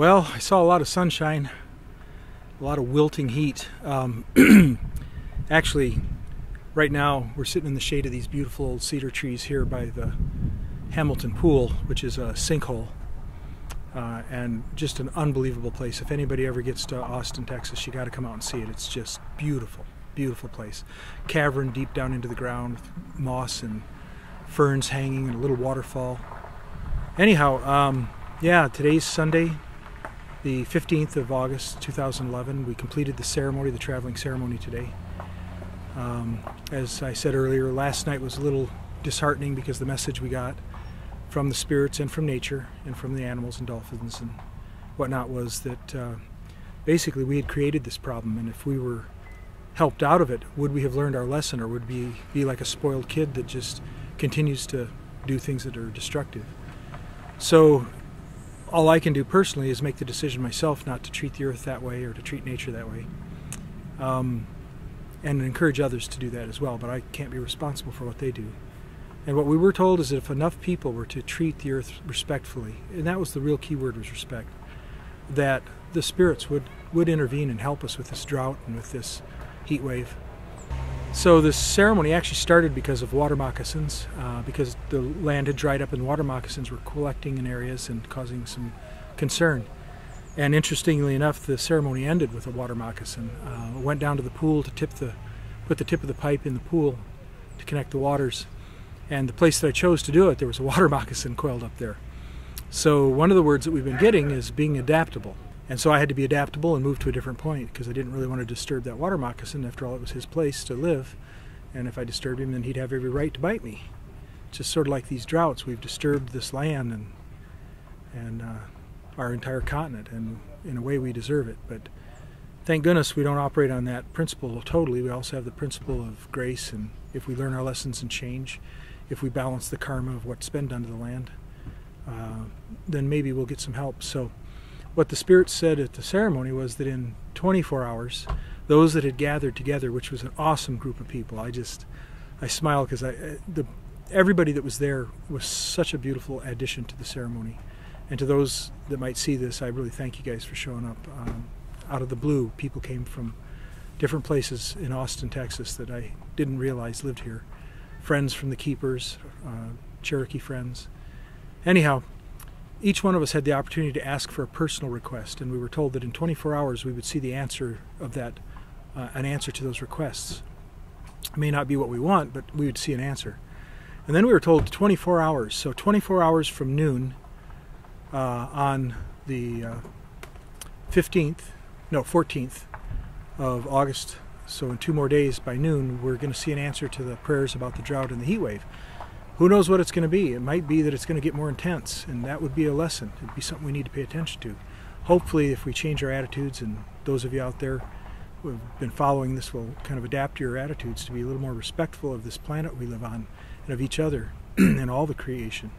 Well, I saw a lot of sunshine, a lot of wilting heat. Actually, right now we're sitting in the shade of these beautiful old cedar trees here by the Hamilton Pool, which is a sinkhole, and just an unbelievable place. If anybody ever gets to Austin, Texas, you got to come out and see it. It's just beautiful, beautiful place. Cavern deep down into the ground with moss and ferns hanging and a little waterfall. Anyhow, yeah, today's Sunday, the 15th of August 2011. We completed the ceremony, the traveling ceremony today. As I said earlier, last night was a little disheartening because the message we got from the spirits and from nature and from the animals and dolphins and whatnot was that basically we had created this problem, and if we were helped out of it, would we have learned our lesson, or would we be like a spoiled kid that just continues to do things that are destructive? So all I can do personally is make the decision myself not to treat the earth that way or to treat nature that way, and encourage others to do that as well, but I can't be responsible for what they do. And what we were told is that if enough people were to treat the earth respectfully, and that was the real key word, was respect, that the spirits would intervene and help us with this drought and with this heat wave. So this ceremony actually started because of water moccasins, because the land had dried up and water moccasins were collecting in areas and causing some concern. And interestingly enough, the ceremony ended with a water moccasin. Went down to the pool to put the tip of the pipe in the pool to connect the waters. And the place that I chose to do it, there was a water moccasin coiled up there. So one of the words that we've been getting is being adaptable. And so I had to be adaptable and move to a different point because I didn't really want to disturb that water moccasin. After all, it was his place to live. And if I disturbed him, then he'd have every right to bite me. Just sort of like these droughts, we've disturbed this land and our entire continent, and in a way we deserve it. But thank goodness we don't operate on that principle totally. We also have the principle of grace, and if we learn our lessons and change, if we balance the karma of what's been done to the land, then maybe we'll get some help. So what the spirits said at the ceremony was that in 24 hours, those that had gathered together, which was an awesome group of people, I smile because everybody that was there was such a beautiful addition to the ceremony. And to those that might see this, I really thank you guys for showing up. Out of the blue, people came from different places in Austin, Texas that I didn't realize lived here. Friends from the keepers, Cherokee friends. Anyhow, each one of us had the opportunity to ask for a personal request, and we were told that in 24 hours we would see the answer of that, an answer to those requests. It may not be what we want, but we would see an answer. And then we were told 24 hours, so 24 hours from noon on the 14th of August, so in 2 more days by noon, we're going to see an answer to the prayers about the drought and the heat wave. Who knows what it's going to be? It might be that it's going to get more intense, and that would be a lesson. It'd be something we need to pay attention to. Hopefully, if we change our attitudes, and those of you out there who have been following this will kind of adapt your attitudes to be a little more respectful of this planet we live on and of each other and all the creation,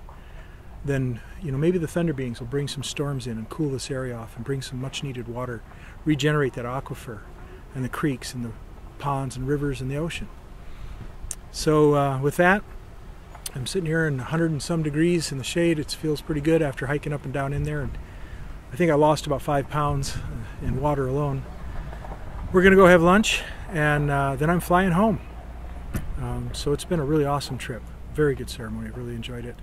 then maybe the thunder beings will bring some storms in and cool this area off and bring some much needed water, regenerate that aquifer and the creeks and the ponds and rivers and the ocean. So with that, I'm sitting here in 100 and some degrees in the shade. It feels pretty good after hiking up and down in there, and I think I lost about 5 pounds in water alone. We're gonna go have lunch, and then I'm flying home. So it's been a really awesome trip. Very good ceremony. I really enjoyed it.